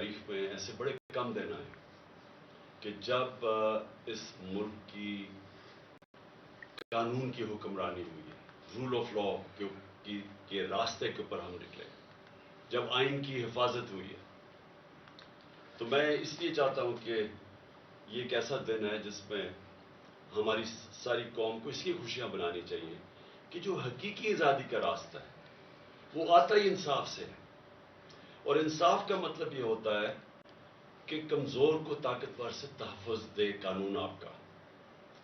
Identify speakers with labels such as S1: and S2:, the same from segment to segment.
S1: تاریخ میں ایسے بڑے کم دن آئے کہ جب اس ملک کی قانون کی حکمرانی ہوئی ہے، رول آف لا کے راستے کے اوپر ہم نکلے، جب آئین کی حفاظت ہوئی ہے. تو میں اس لیے چاہتا ہوں کہ یہ ایک ایسا دن ہے جس میں ہماری ساری قوم کو اس لیے خوشیاں بنانی چاہیے کہ جو حقیقی آزادی کا راستہ ہے وہ آتا ہی انصاف سے ہے. اور انصاف کا مطلب یہ ہوتا ہے کہ کمزور کو طاقتور سے تحفظ دے قانون آپ کا.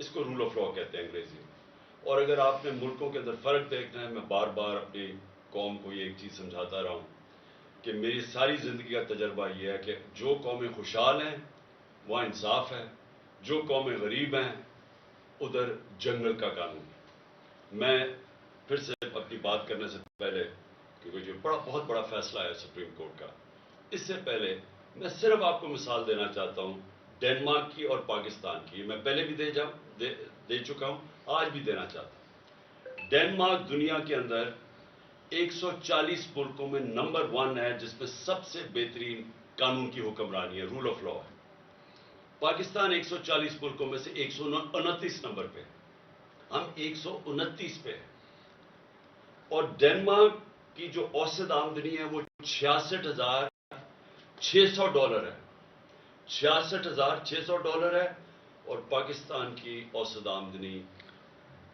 S1: اس کو رول آف لا کہتے ہیں انگریزی میں. اور اگر آپ نے ملکوں کے اندر فرق دیکھنا ہے، میں بار بار اپنی قوم کو یہ ایک چیز سمجھاتا رہا ہوں کہ میری ساری زندگی کا تجربہ یہ ہے کہ جو قومیں خوشحال ہیں وہاں انصاف ہے، جو قومیں غریب ہیں ادھر جنگل کا قانون ہے. میں پھر سے اپنی بات کرنے سے پہلے، کیونکہ جو بہت بڑا فیصلہ ہے سپریم کورٹ کا، اس سے پہلے میں صرف آپ کو مثال دینا چاہتا ہوں ڈنمارک کی اور پاکستان کی. میں پہلے بھی دے چکا ہوں، آج بھی دینا چاہتا ہوں. ڈنمارک دنیا کے اندر 140 ملکوں میں نمبر 1 ہے جس میں سب سے بہترین قانون کی حکمرانی ہے، رول آف لا ہے. پاکستان 140 ملکوں میں سے 129 نمبر پہ، ہم 129 پہ ہیں. اور ڈنمارک کی جو اوسط آمدنی ہے وہ $66,600 ہے. $66,600 ہے. اور پاکستان کی اوسط آمدنی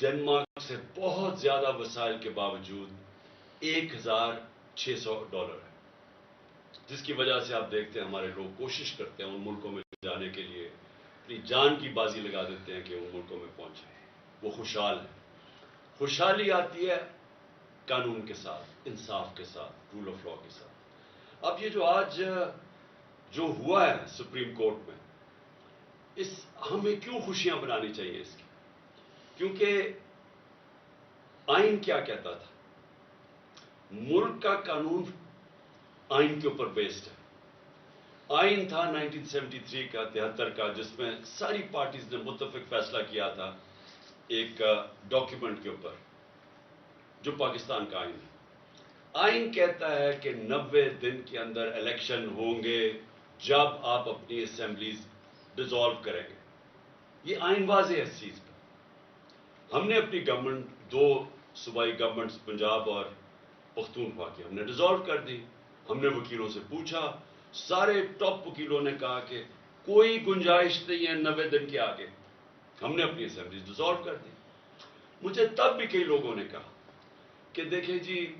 S1: ڈنمارک سے بہت زیادہ وسائل کے باوجود $1,600 ہے. جس کی وجہ سے آپ دیکھتے ہیں ہمارے لوگ کوشش کرتے ہیں ان ملکوں میں جانے کے لیے، اپنی جان کی بازی لگا دیتے ہیں کہ ان ملکوں میں پہنچیں. وہ خوشحال ہیں. خوشحالی آتی ہے قانون کے ساتھ، انصاف کے ساتھ، رول آف لا کے ساتھ. اب یہ جو آج جو ہوا ہے سپریم کورٹ میں، ہمیں کیوں خوشیاں بنانی چاہیے اس کی؟ کیونکہ آئین کیا کہتا تھا؟ ملک کا قانون آئین کے اوپر بیسڈ ہے. آئین تھا 1973 کا، 73 کا، جس میں ساری پارٹیز نے متفق فیصلہ کیا تھا ایک ڈاکیومنٹ کے اوپر جو پاکستان کا آئین ہے. آئین کہتا ہے کہ 90 دن کے اندر الیکشن ہوں گے جب آپ اپنی اسمبلیز ڈیزالو کریں گے. یہ آئین واضح ہے اس چیز پہ. ہم نے اپنی گورنمنٹ، 2 صوبائی گورنمنٹس پنجاب اور پختونخوا کی ہم نے ڈیزالو کر دی. ہم نے وکیلوں سے پوچھا، سارے ٹاپ وکیلوں نے کہا کہ کوئی گنجائش نہیں ہے 90 دن کے آگے. ہم نے اپنی اسمبلیز ڈیزالو کر دی. مجھے تب بھی کئی لوگوں نے کہا کہ دیکھیں جی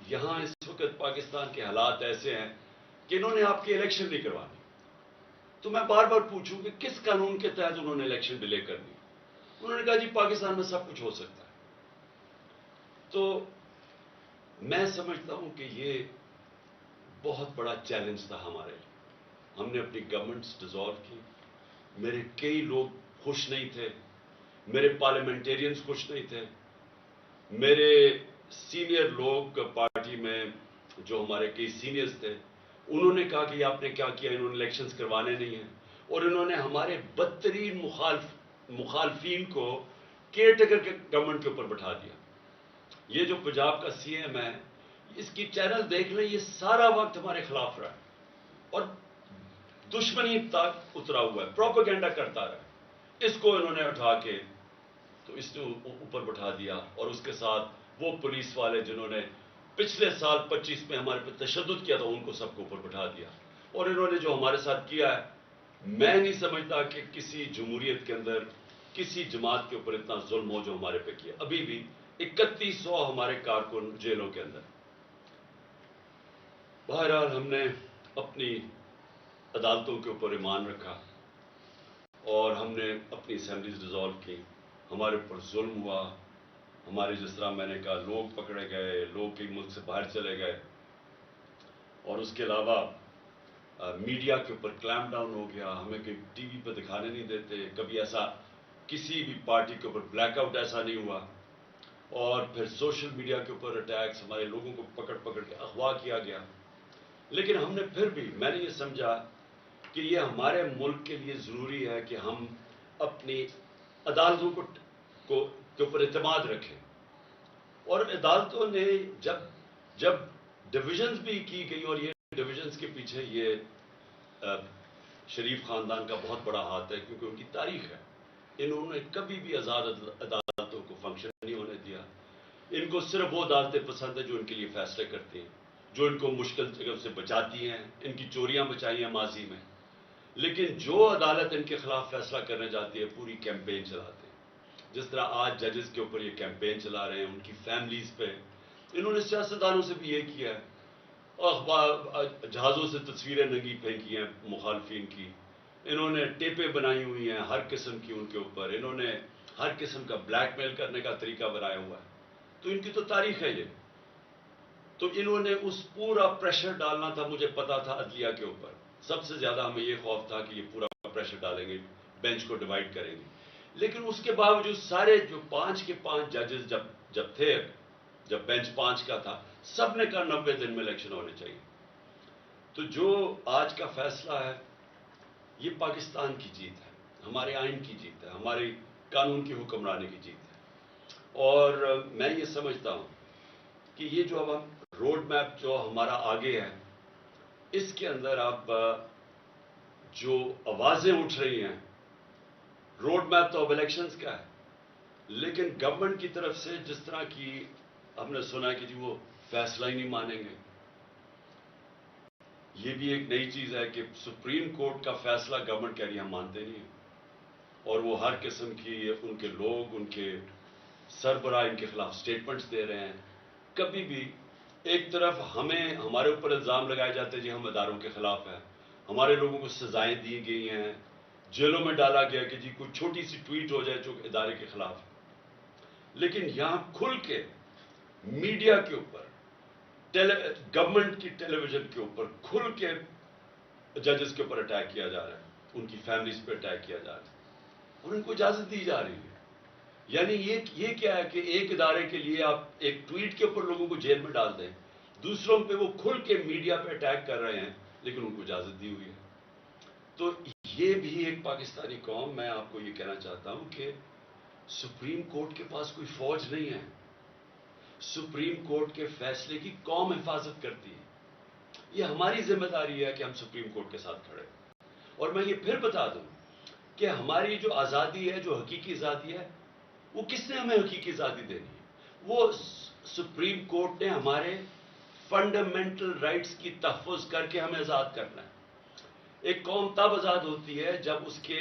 S1: یہاں اس وقت پاکستان کے حالات ایسے ہیں کہ انہوں نے آپ کی الیکشن نہیں کروانی. تو میں بار بار پوچھوں کہ کس قانون کے تحت انہوں نے الیکشن ڈیلے کر دی؟ انہوں نے کہا جی پاکستان میں سب کچھ ہو سکتا ہے. تو میں سمجھتا ہوں کہ یہ بہت بڑا چیلنج تھا ہمارے لیے. ہم نے اپنی گورنمنٹس ڈیزالو کی. میرے کئی لوگ خوش نہیں تھے، میرے پارلیمنٹیرینز خوش نہیں تھے، میرے سینئر لوگ پارٹی میں جو ہمارے کئی سینئرز تھے انہوں نے کہا کہ یہ آپ نے کیا کیا، انہوں نے الیکشنز کروانے نہیں ہیں. اور انہوں نے ہمارے بدترین مخالفین کو کیئر ٹیکر کے گورنمنٹ کے اوپر بٹھا دیا. یہ جو پنجاب کا سی ایم ہے، اس کی چینل دیکھ لیں، یہ سارا وقت ہمارے خلاف رہا ہے اور دشمنی تک اترا ہوا ہے، پروپیگنڈا کرتا رہا. اس کو انہوں نے اٹھا کے تو اس نے اوپر بٹھا دیا. اور اس کے ساتھ وہ پولیس والے جنہوں نے پچھلے سال 25 میں ہمارے پہ تشدد کیا تھا ان کو سب کو اوپر بٹھا دیا. اور انہوں نے جو ہمارے ساتھ کیا ہے، میں نہیں سمجھتا کہ کسی جمہوریت کے اندر کسی جماعت کے اوپر اتنا ظلم ہو جو ہمارے پہ کیا. ابھی بھی 3100 ہمارے کارکن جیلوں کے اندر. بہرحال ہم نے اپنی عدالتوں کے اوپر ایمان رکھا اور ہم نے اپنی اسمبلیز ڈیزالو کی. ہمارے اوپر ظلم ہوا، ہمارے جس طرح میں نے کہا لوگ پکڑے گئے، لوگ کئی ملک سے باہر چلے گئے. اور اس کے علاوہ میڈیا کے اوپر کلیمپ ڈاؤن ہو گیا. ہمیں کہیں ٹی وی پہ دکھانے نہیں دیتے. کبھی ایسا کسی بھی پارٹی کے اوپر بلیک آؤٹ ایسا نہیں ہوا. اور پھر سوشل میڈیا کے اوپر اٹیکس، ہمارے لوگوں کو پکڑ پکڑ کے اغوا کیا گیا. لیکن ہم نے پھر بھی، میں نے یہ سمجھا کہ یہ ہمارے ملک کے لیے ضروری ہے کہ ہم اپنی عدالتوں کے اوپر اعتماد رکھیں. اور عدالتوں نے جب ڈویژنز بھی کی گئی، اور یہ ڈویژنز کے پیچھے یہ شریف خاندان کا بہت بڑا ہاتھ ہے، کیونکہ ان کی تاریخ ہے. انہوں نے کبھی بھی آزاد عدالتوں کو فنکشن نہیں ہونے دیا. ان کو صرف وہ عدالتیں پسند ہیں جو ان کے لیے فیصلے کرتی ہیں، جو ان کو مشکل جگہ سے بچاتی ہیں. ان کی چوریاں بچائی ہیں ماضی میں، لیکن جو عدالت ان کے خلاف فیصلہ کرنے جاتی ہے پوری کیمپین چلاتے ہیں. جس طرح آج ججز کے اوپر یہ کیمپین چلا رہے ہیں، ان کی فیملیز پہ. انہوں نے سیاستدانوں سے بھی یہ کیا ہے، جہازوں سے تصویریں ننگی پھینکی ہیں مخالفین کی. انہوں نے ٹیپیں بنائی ہوئی ہیں ہر قسم کی ان کے اوپر. انہوں نے ہر قسم کا بلیک میل کرنے کا طریقہ بنایا ہوا ہے. تو ان کی تو تاریخ ہے یہ. تو انہوں نے اس پورا پریشر ڈالنا تھا، مجھے پتا تھا عدلیہ کے اوپر. سب سے زیادہ ہمیں یہ خوف تھا کہ یہ پورا پریشر ڈالیں گے، بینچ کو ڈیوائڈ کریں گے. لیکن اس کے باوجود سارے جو 5 کے 5 ججز جب تھے، جب بینچ 5 کا تھا، سب نے کہا 90 دن میں الیکشن ہونے چاہیے. تو جو آج کا فیصلہ ہے یہ پاکستان کی جیت ہے، ہمارے آئین کی جیت ہے، ہماری قانون کی حکمرانی کی جیت ہے. اور میں یہ سمجھتا ہوں کہ یہ جو اب ہم روڈ میپ جو ہمارا آگے ہے، اس کے اندر اب جو آوازیں اٹھ رہی ہیں، روڈ میپ تو اب الیکشنز کا ہے، لیکن گورنمنٹ کی طرف سے جس طرح کی ہم نے سنا ہے کہ جی وہ فیصلہ ہی نہیں مانیں گے. یہ بھی ایک نئی چیز ہے کہ سپریم کورٹ کا فیصلہ گورنمنٹ کہہ رہی ہے ہم مانتے نہیں ہیں. اور وہ ہر قسم کی ان کے لوگ، ان کے سربراہ ان کے خلاف سٹیٹمنٹس دے رہے ہیں. کبھی بھی ایک طرف ہمارے اوپر الزام لگائے جاتے ہیں جی ہم اداروں کے خلاف ہیں، ہمارے لوگوں کو سزائیں دی گئی ہیں، جیلوں میں ڈالا گیا کہ جی کوئی چھوٹی سی ٹویٹ ہو جائے جو ادارے کے خلاف ہے. لیکن یہاں کھل کے میڈیا کے اوپر، گورنمنٹ کی ٹیلی ویژن کے اوپر کھل کے ججز کے اوپر اٹیک کیا جا رہا ہے، ان کی فیملیز پہ اٹیک کیا جا رہا ہے، اور ان کو اجازت دی جا رہی ہے. یعنی یہ کیا ہے کہ ایک ادارے کے لیے آپ ایک ٹویٹ کے اوپر لوگوں کو جیل میں ڈال دیں، دوسروں پہ وہ کھل کے میڈیا پہ اٹیک کر رہے ہیں، لیکن ان کو اجازت دی ہوئی ہے. تو یہ بھی ایک پاکستانی قوم، میں آپ کو یہ کہنا چاہتا ہوں کہ سپریم کورٹ کے پاس کوئی فوج نہیں ہے. سپریم کورٹ کے فیصلے کی قوم حفاظت کرتی ہے. یہ ہماری ذمہ داری ہے کہ ہم سپریم کورٹ کے ساتھ کھڑے. اور میں یہ پھر بتا دوں کہ ہماری جو آزادی ہے، جو حقیقی آزادی ہے، وہ کس نے ہمیں حقیقی آزادی دینی ہے؟ وہ سپریم کورٹ نے ہمارے فنڈامنٹل رائٹس کی تحفظ کر کے ہمیں آزاد کرنا ہے. ایک قوم تب آزاد ہوتی ہے جب اس کے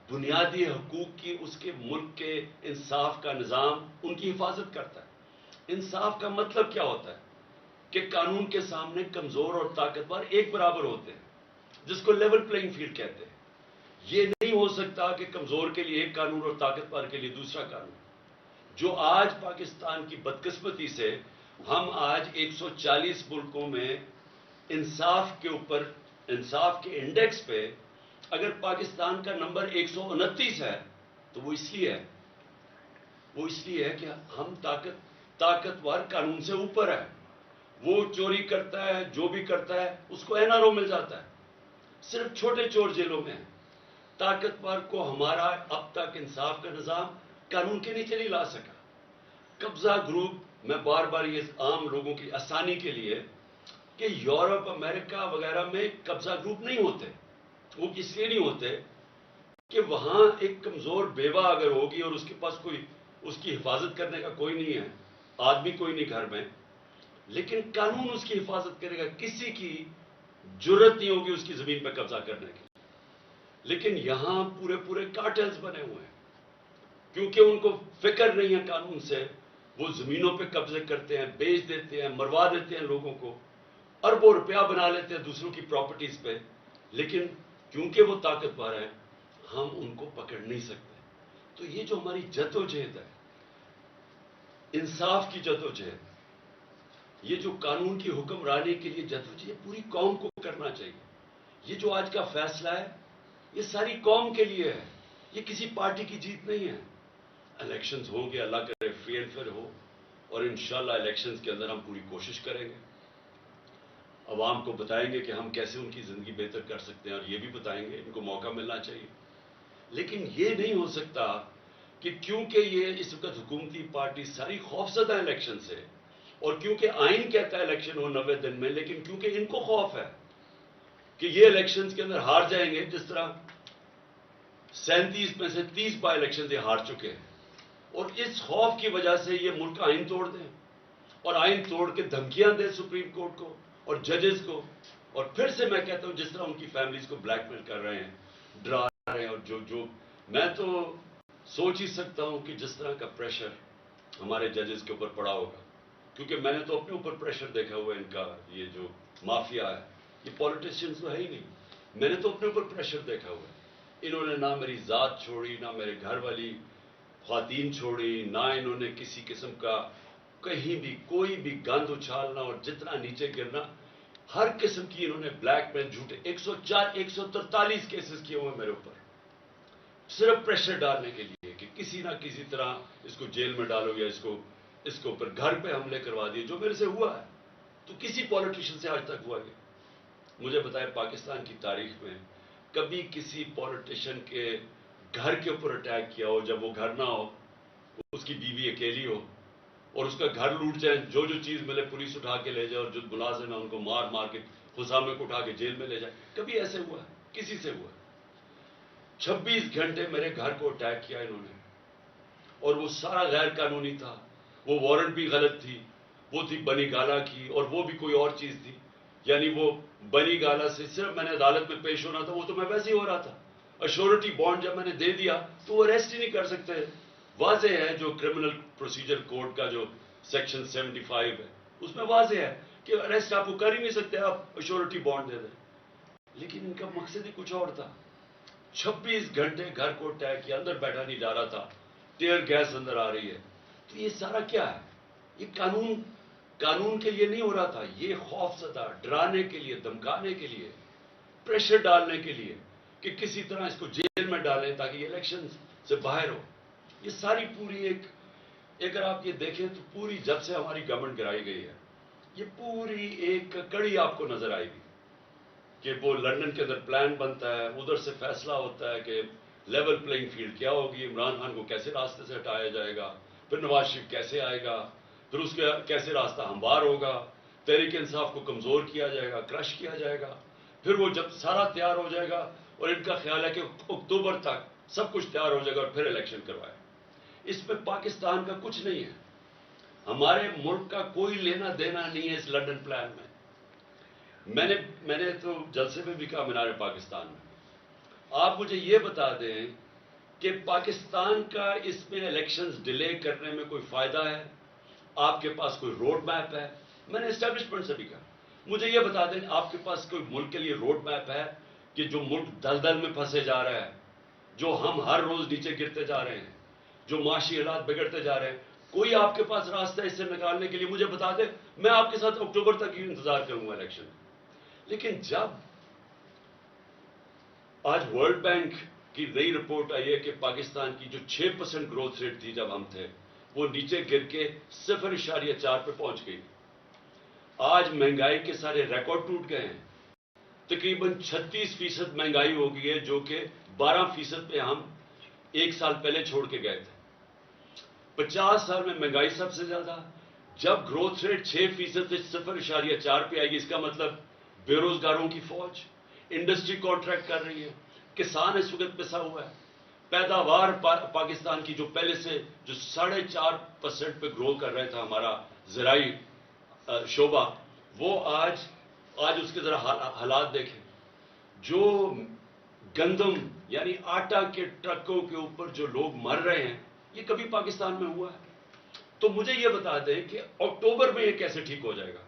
S1: بنیادی حقوق کی، اس کے ملک کے انصاف کا نظام ان کی حفاظت کرتا ہے. انصاف کا مطلب کیا ہوتا ہے؟ کہ قانون کے سامنے کمزور اور طاقتور ایک برابر ہوتے ہیں، جس کو لیول پلینگ فیلڈ کہتے ہیں. یہ نہیں ہو سکتا کہ کمزور کے لیے ایک قانون اور طاقتور کے لیے دوسرا قانون. جو آج پاکستان کی بدقسمتی سے ہم آج 140 ملکوں میں انصاف کے اوپر، انصاف کے انڈیکس پہ اگر پاکستان کا نمبر 129 ہے تو وہ اس لیے ہے کہ ہم طاقتور قانون سے اوپر ہے. وہ چوری کرتا ہے، جو بھی کرتا ہے اس کو این آر او مل جاتا ہے. صرف چھوٹے چور جیلوں میں ہیں. طاقتور کو ہمارا اب تک انصاف کا نظام قانون کے نیچے نہیں لا سکا. قبضہ گروپ، میں بار بار یہ عام لوگوں کی آسانی کے لیے کہ یورپ، امریکہ وغیرہ میں قبضہ گروپ نہیں ہوتے. وہ اس لیے نہیں ہوتے کہ وہاں ایک کمزور بیوہ اگر ہوگی اور اس کے پاس کوئی اس کی حفاظت کرنے کا کوئی نہیں ہے، آدمی کوئی نہیں گھر میں، لیکن قانون اس کی حفاظت کرے گا. کسی کی جرت نہیں ہوگی اس کی زمین پہ قبضہ کرنے کی. لیکن یہاں پورے کارٹلز بنے ہوئے ہیں، کیونکہ ان کو فکر نہیں ہے قانون سے. وہ زمینوں پہ قبضے کرتے ہیں، بیچ دیتے ہیں، مروا دیتے ہیں لوگوں کو، اربوں روپیہ بنا لیتے ہیں دوسروں کی پراپرٹیز پہ. لیکن کیونکہ وہ طاقتور ہیں ہم ان کو پکڑ نہیں سکتے. تو یہ جو ہماری جدوجہد ہے، انصاف کی جدوجہد، یہ جو قانون کی حکمرانی کے لیے جدوجہد پوری قوم کو کرنا چاہیے. یہ جو آج کا فیصلہ ہے یہ ساری قوم کے لیے ہے، یہ کسی پارٹی کی جیت نہیں ہے. الیکشنز ہوں گے، اللہ کرے فری اینڈ فیئر ہو، اور انشاءاللہ الیکشنز کے اندر ہم پوری کوشش کریں گے. عوام کو بتائیں گے کہ ہم کیسے ان کی زندگی بہتر کر سکتے ہیں، اور یہ بھی بتائیں گے ان کو موقع ملنا چاہیے. لیکن یہ نہیں ہو سکتا کہ کیونکہ یہ اس وقت حکومتی پارٹی ساری خوفزدہ ہے الیکشن سے، اور کیونکہ آئین کہتا ہے الیکشن ہو 90 دن میں، لیکن کیونکہ ان کو خوف ہے کہ یہ الیکشنز کے اندر ہار جائیں گے، جس طرح 37 میں سے 30 بائی الیکشن یہ ہار چکے ہیں، اور اس خوف کی وجہ سے یہ ملک کا آئین توڑ دیں اور آئین توڑ کے دھمکیاں دیں سپریم کورٹ کو اور ججز کو، اور پھر سے میں کہتا ہوں جس طرح ان کی فیملیز کو بلیک میل کر رہے ہیں، ڈرا رہے ہیں، اور جو میں تو سوچ ہی سکتا ہوں کہ جس طرح کا پریشر ہمارے ججز کے اوپر پڑا ہوگا، کیونکہ میں نے تو اپنے اوپر پریشر دیکھا ہوا ہے ان کا، یہ جو مافیا ہے، یہ پولیٹیشینز تو ہے ہی نہیں، میں نے تو اپنے اوپر پریشر دیکھا ہوا ہے، انہوں نے نہ میری ذات چھوڑی، نہ میرے گھر والی خواتین چھوڑی، نہ انہوں نے کسی قسم کا کہیں بھی کوئی بھی گند اچھالنا اور جتنا نیچے گرنا، ہر قسم کی انہوں نے بلیک میل، جھوٹے 143 کیسز کیے ہوئے میرے اوپر، صرف پریشر ڈالنے کے لیے کہ کسی نہ کسی طرح اس کو جیل میں ڈالو یا اس کو اوپر گھر پہ حملے کروا دیے، جو میرے سے ہوا ہے تو کسی پولیٹیشین سے آج تک ہوا ہے؟ مجھے بتائے پاکستان کی تاریخ میں کبھی کسی پولیٹیشین کے گھر کے اوپر اٹیک کیا ہو جب وہ گھر نہ ہو، اس کی بیوی اکیلی ہو اور اس کا گھر لوٹ جائے، جو چیز ملے پولیس اٹھا کے لے جائے اور جو ملازم ہیں ان کو مار مار کے خسامے کو اٹھا کے جیل میں لے جائے؟ کبھی ایسے ہوا ہے؟ کسی سے ہوا ہے؟ 26 گھنٹے میرے گھر کو اٹیک کیا انہوں نے، اور وہ سارا غیر قانونی تھا، وہ وارنٹ بھی غلط تھی، وہ تھی بنی گالا کی، اور وہ بھی کوئی اور چیز تھی، یعنی وہ بنی گالا سے صرف میں نے عدالت میں پیش ہونا تھا، وہ تو میں ویسے ہی ہو رہا تھا، ایشورٹی بانڈ جب میں نے دے دیا تو وہ اریسٹ ہی نہیں کر سکتے، واضح ہے جو کرمنل پروسیجر کوڈ کا جو سیکشن 75 ہے اس میں واضح ہے کہ اریسٹ آپ کو کر ہی نہیں سکتے، آپ ایشورٹی بانڈ دے دیں، لیکن ان کا مقصد ہی کچھ اور تھا۔ 26 گھنٹے گھر کو اٹیک کیا، اندر بیٹھا نہیں جا رہا تھا، ٹیئر گیس اندر آ رہی ہے، تو یہ سارا کیا ہے؟ یہ قانون کے لیے نہیں ہو رہا تھا، یہ خوف زدہ، ڈرانے کے لیے، دھمکانے کے لیے، پریشر ڈالنے کے لیے کہ کسی طرح اس کو جیل میں ڈالیں تاکہ یہ الیکشن سے باہر ہو۔ یہ ساری پوری اگر آپ یہ دیکھیں تو پوری جب سے ہماری گورنمنٹ گرائی گئی ہے، یہ پوری ایک کڑی آپ کو نظر آئے گی کہ وہ لندن کے اندر پلان بنتا ہے، ادھر سے فیصلہ ہوتا ہے کہ لیول پلینگ فیلڈ کیا ہوگی، عمران خان کو کیسے راستے سے ہٹایا جائے گا، پھر نواز شریف کیسے آئے گا، پھر اس کا کیسے راستہ ہموار ہوگا، تحریک انصاف کو کمزور کیا جائے گا، کرش کیا جائے گا، پھر وہ جب سارا تیار ہو جائے گا اور ان کا خیال ہے کہ اکتوبر تک سب کچھ تیار ہو جائے گا اور پھر الیکشن کروائے۔ اس میں پاکستان کا کچھ نہیں ہے، ہمارے ملک کا کوئی لینا دینا نہیں ہے اس لنڈن پلان میں۔ میں نے تو جلسے میں بھی کہا مینار پاکستان میں، آپ مجھے یہ بتا دیں کہ پاکستان کا اس میں الیکشنز ڈیلے کرنے میں کوئی فائدہ ہے؟ آپ کے پاس کوئی روڈ میپ ہے؟ میں نے اسٹیبلشمنٹ سے بھی کہا، مجھے یہ بتا دیں آپ کے پاس کوئی ملک کے لیے روڈ میپ ہے کہ جو ملک دلدل میں پھنسے جا رہا ہے، جو ہم ہر روز نیچے گرتے جا رہے ہیں، جو معاشی حالات بگڑتے جا رہے ہیں، کوئی آپ کے پاس راستہ اس سے نکالنے کے لیے مجھے بتا دیں، میں آپ کے ساتھ اکتوبر تک ہی انتظار کروں گا الیکشن۔ لیکن جب آج ورلڈ بینک کی نئی رپورٹ آئی ہے کہ پاکستان کی جو 6% گروتھ ریٹ تھی جب ہم تھے، وہ نیچے گر کے 0.4 پہ پہنچ گئی، آج مہنگائی کے سارے ریکارڈ ٹوٹ گئے ہیں، تقریباً 36% مہنگائی ہو گئی ہے، جو کہ 12% پہ ہم ایک سال پہلے چھوڑ کے گئے تھے۔ 50 سال میں مہنگائی سب سے زیادہ، جب گروتھ ریٹ 6% سے 0.4 پہ آئے گی، اس کا مطلب بے روزگاروں کی فوج، انڈسٹری کانٹریکٹ کر رہی ہے، کسان اس وقت پسا ہوا ہے، پیداوار پاکستان کی جو پہلے سے جو 4.5% پہ گرو کر رہا تھا ہمارا زرعی شعبہ، وہ آج اس کے ذرا حالات دیکھیں، جو گندم یعنی آٹا کے ٹرکوں کے اوپر جو لوگ مر رہے ہیں، یہ کبھی پاکستان میں ہوا ہے؟ تو مجھے یہ بتا دیں کہ اکتوبر میں یہ کیسے ٹھیک ہو جائے گا؟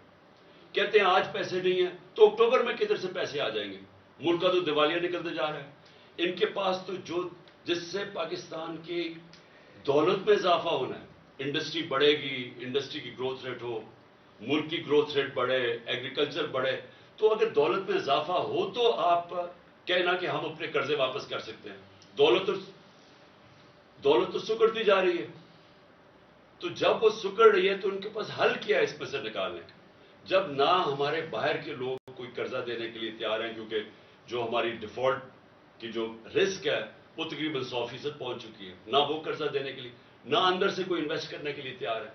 S1: کہتے ہیں آج پیسے نہیں ہیں تو اکتوبر میں کدھر سے پیسے آ جائیں گے؟ ملک کا تو دیوالیہ نکلتے جا رہا ہے، ان کے پاس تو جس سے پاکستان کی دولت میں اضافہ ہونا ہے، انڈسٹری بڑھے گی، انڈسٹری کی گروتھ ریٹ ہو، ملک کی گروتھ ریٹ بڑھے، ایگریکلچر بڑھے، تو اگر دولت میں اضافہ ہو تو آپ کہنا کہ ہم اپنے قرضے واپس کر سکتے ہیں۔ دولت تو سکڑتی جا رہی ہے، تو جب وہ سکڑ رہی ہے تو ان کے پاس حل کیا ہے اس میں سے نکالنے کا؟ جب نہ ہمارے باہر کے لوگ کوئی قرضہ دینے کے لیے تیار ہیں، کیونکہ جو ہماری ڈیفالٹ کی جو رسک ہے وہ تقریباً 100% پہنچ چکی ہے، نہ وہ قرضہ دینے کے لیے، نہ اندر سے کوئی انویسٹ کرنے کے لیے تیار ہے،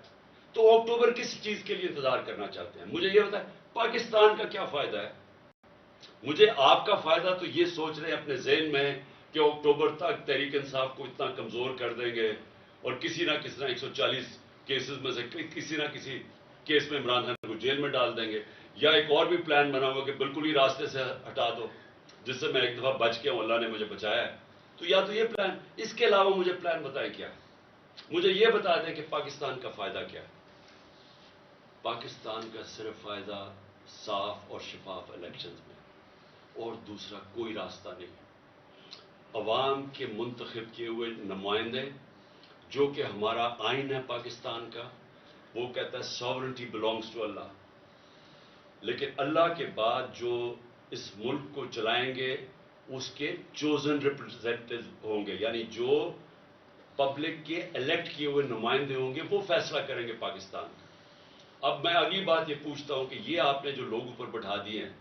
S1: تو اکتوبر کس چیز کے لیے انتظار کرنا چاہتے ہیں؟ مجھے یہ بتائیں پاکستان کا کیا فائدہ ہے؟ مجھے آپ کا فائدہ تو یہ سوچ رہے ہیں اپنے ذہن میں کہ اکتوبر تک تحریک انصاف کو اتنا کمزور کر دیں گے اور کسی نہ کسی طرح 140 کیسز میں سے کسی نہ کسی کیس میں عمران خان کو جیل میں ڈال دیں گے، یا ایک اور بھی پلان بنا ہوا کہ بالکل ہی راستے سے ہٹا دو، جس سے میں ایک دفعہ بچ گیا ہوں، اللہ نے مجھے بچایا ہے۔ تو یا تو یہ پلان، اس کے علاوہ مجھے پلان بتائیں کیا ہے؟ مجھے یہ بتا دیں کہ پاکستان کا فائدہ کیا ہے۔ پاکستان کا صرف فائدہ صاف اور شفاف الیکشنز میں، اور دوسرا کوئی راستہ نہیں۔ عوام کے منتخب کیے ہوئے نمائندے، جو کہ ہمارا آئین ہے پاکستان کا، وہ کہتا ہے ساورنٹی بلانگس ٹو اللہ، لیکن اللہ کے بعد جو اس ملک کو چلائیں گے اس کے چوزن ریپرزینٹیو ہوں گے، یعنی جو پبلک کے الیکٹ کیے ہوئے نمائندے ہوں گے، وہ فیصلہ کریں گے پاکستان کا۔ اب میں اگلی بات یہ پوچھتا ہوں کہ یہ آپ نے جو لوگ اوپر بٹھا دیے ہیں،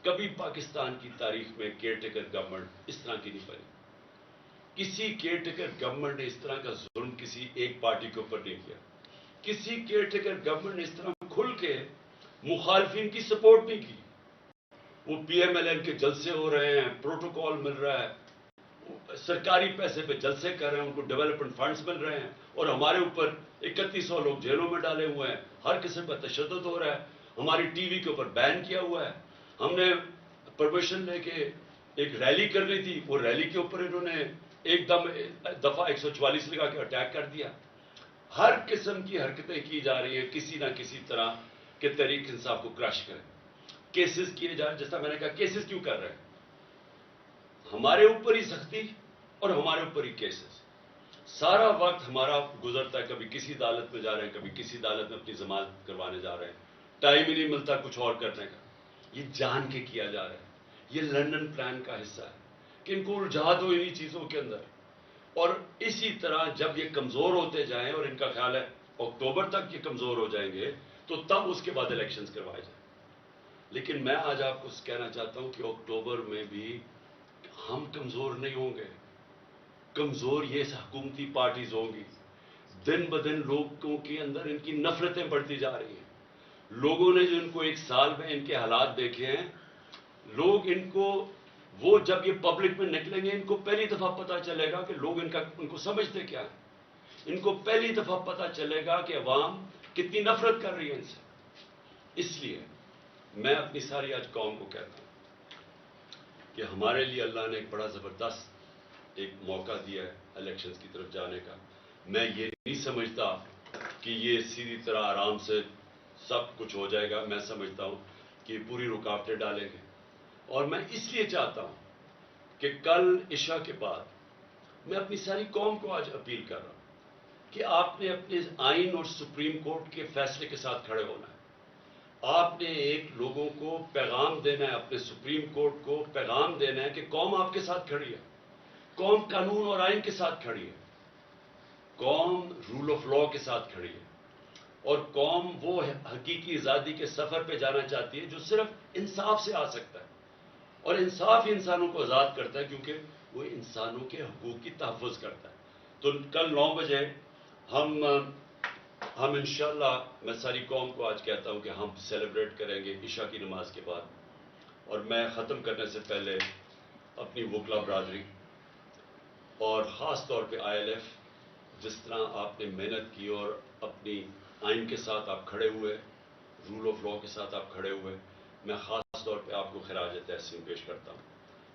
S1: کبھی پاکستان کی تاریخ میں کیئر ٹیکر گورنمنٹ اس طرح کی نہیں بنی۔ کسی کیئر ٹیکر گورنمنٹ نے اس طرح کا ظلم کسی ایک پارٹی کے اوپر نہیں کیا۔ کسی کیئر ٹیکر گورنمنٹ نے اس طرح کھل کے مخالفین کی سپورٹ نہیں کی۔ وہ پی ایم ایل این کے جلسے ہو رہے ہیں، پروٹوکول مل رہا ہے، سرکاری پیسے پہ جلسے کر رہے ہیں، ان کو ڈیولپمنٹ فنڈز مل رہے ہیں، اور ہمارے اوپر 3100 لوگ جیلوں میں ڈالے ہوئے ہیں، ہر قسم کا تشدد ہو رہا ہے، ہماری ٹی وی کے اوپر بین کیا ہوا ہے۔ ہم نے پرمیشن لے کے ایک ریلی کرنی تھی، وہ ریلی کے اوپر انہوں نے ایک دم دفعہ 144 لگا کے اٹیک کر دیا۔ ہر قسم کی حرکتیں کی جا رہی ہیں کسی نہ کسی طرح کہ تحریک انصاف کو کرش کریں۔ کیسز کیے جا رہے ہیں، جیسا میں نے کہا کیسز کیوں کر رہے ہیں؟ ہمارے اوپر ہی سختی اور ہمارے اوپر ہی کیسز، سارا وقت ہمارا گزرتا ہے، کبھی کسی عدالت میں جا رہے ہیں، کبھی کسی عدالت میں اپنی ضمانت کروانے جا رہے ہیں، ٹائم ہی نہیں ملتا کچھ اور کرنے کا۔ یہ جان کے کیا جا رہا ہے، یہ لندن پلان کا حصہ ہے کہ ان کو الجھا دو انہی چیزوں کے اندر، اور اسی طرح جب یہ کمزور ہوتے جائیں، اور ان کا خیال ہے اکتوبر تک یہ کمزور ہو جائیں گے، تو تب اس کے بعد الیکشنز کروائے جائیں۔ لیکن میں آج آپ کو کہنا چاہتا ہوں کہ اکتوبر میں بھی ہم کمزور نہیں ہوں گے، کمزور یہ حکومتی پارٹیز ہوں گی۔ دن بدن لوگوں کے اندر ان کی نفرتیں بڑھتی جا رہی ہیں۔ لوگوں نے جو ان کو ایک سال میں ان کے حالات دیکھے ہیں، لوگ ان کو، وہ جب یہ پبلک میں نکلیں گے، ان کو پہلی دفعہ پتا چلے گا کہ لوگ ان کو سمجھتے کیا ہیں۔ ان کو پہلی دفعہ پتا چلے گا کہ عوام کتنی نفرت کر رہی ہے ان سے۔ اس لیے میں اپنی ساری آج قوم کو کہتا ہوں کہ ہمارے لیے اللہ نے ایک بڑا زبردست ایک موقع دیا ہے الیکشنز کی طرف جانے کا۔ میں یہ نہیں سمجھتا کہ یہ سیدھی طرح آرام سے سب کچھ ہو جائے گا، میں سمجھتا ہوں کہ پوری رکاوٹیں ڈالیں گے، اور میں اس لیے چاہتا ہوں کہ کل عشاء کے بعد میں اپنی ساری قوم کو آج اپیل کر رہا ہوں کہ آپ نے اپنے آئین اور سپریم کورٹ کے فیصلے کے ساتھ کھڑے ہونا ہے۔ آپ نے ایک لوگوں کو پیغام دینا ہے، اپنے سپریم کورٹ کو پیغام دینا ہے کہ قوم آپ کے ساتھ کھڑی ہے، قوم قانون اور آئین کے ساتھ کھڑی ہے، قوم رول آف لا کے ساتھ کھڑی ہے، اور قوم وہ حقیقی آزادی کے سفر پہ جانا چاہتی ہے جو صرف انصاف سے آ سکتا ہے، اور انصاف ہی انسانوں کو آزاد کرتا ہے، کیونکہ وہ انسانوں کے حقوق کی تحفظ کرتا ہے۔ تو کل 9 بجے ہم انشاءاللہ، میں ساری قوم کو آج کہتا ہوں کہ ہم سیلیبریٹ کریں گے عشاء کی نماز کے بعد۔ اور میں ختم کرنے سے پہلے اپنی وکلا برادری اور خاص طور پہ آئی ایل ایف، جس طرح آپ نے محنت کی اور اپنی آئین کے ساتھ آپ کھڑے ہوئے، رول آف لا کے ساتھ آپ کھڑے ہوئے، میں خاص طور پہ آپ کو خراج تحسین پیش کرتا ہوں۔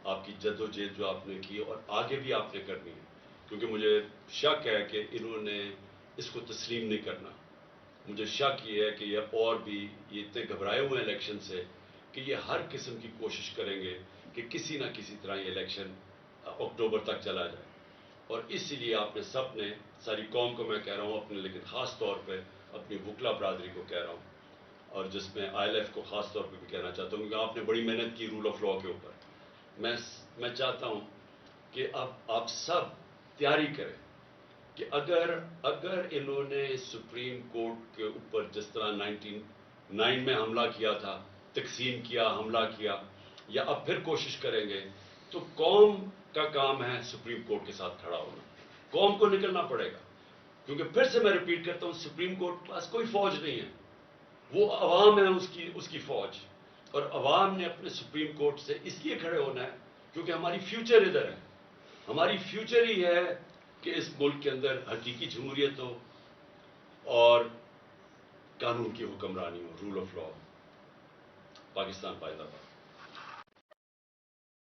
S1: آپ کی جد و جہد جو آپ نے کی اور آگے بھی آپ نے کرنی ہے، کیونکہ مجھے شک ہے کہ انہوں نے اس کو تسلیم نہیں کرنا۔ مجھے شک یہ ہے کہ یہ اور بھی یہ اتنے گھبرائے ہوئے ہیں الیکشن سے کہ یہ ہر قسم کی کوشش کریں گے کہ کسی نہ کسی طرح یہ الیکشن اکتوبر تک چلا جائے۔ اور اسی لیے آپ نے سب نے، ساری قوم کو میں کہہ رہا ہوں اپنے، لیکن خاص طور پہ اپنی وکلا برادری کو کہہ رہا ہوں، اور جس میں آئی ایل ایف کو خاص طور پہ بھی کہنا چاہتا ہوں، کیونکہ آپ نے بڑی محنت کی رول آف لا کے اوپر۔ میں چاہتا ہوں کہ اب آپ سب تیاری کریں کہ اگر انہوں نے سپریم کورٹ کے اوپر جس طرح 1999 میں حملہ کیا تھا، تقسیم کیا، حملہ کیا، یا اب پھر کوشش کریں گے، تو قوم کا کام ہے سپریم کورٹ کے ساتھ کھڑا ہونا۔ قوم کو نکلنا پڑے گا، کیونکہ پھر سے میں ریپیٹ کرتا ہوں، سپریم کورٹ کے پاس کوئی فوج نہیں ہے، وہ عوام ہے اس کی فوج۔ اور عوام نے اپنے سپریم کورٹ سے اس لیے کھڑے ہونا ہے کیونکہ ہماری فیوچر ادھر ہے. ہماری فیوچر ہی ہے کہ اس ملک کے اندر حقیقی جمہوریت ہو اور قانون کی حکمرانی ہو, رول آف لا. پاکستان پائیدار.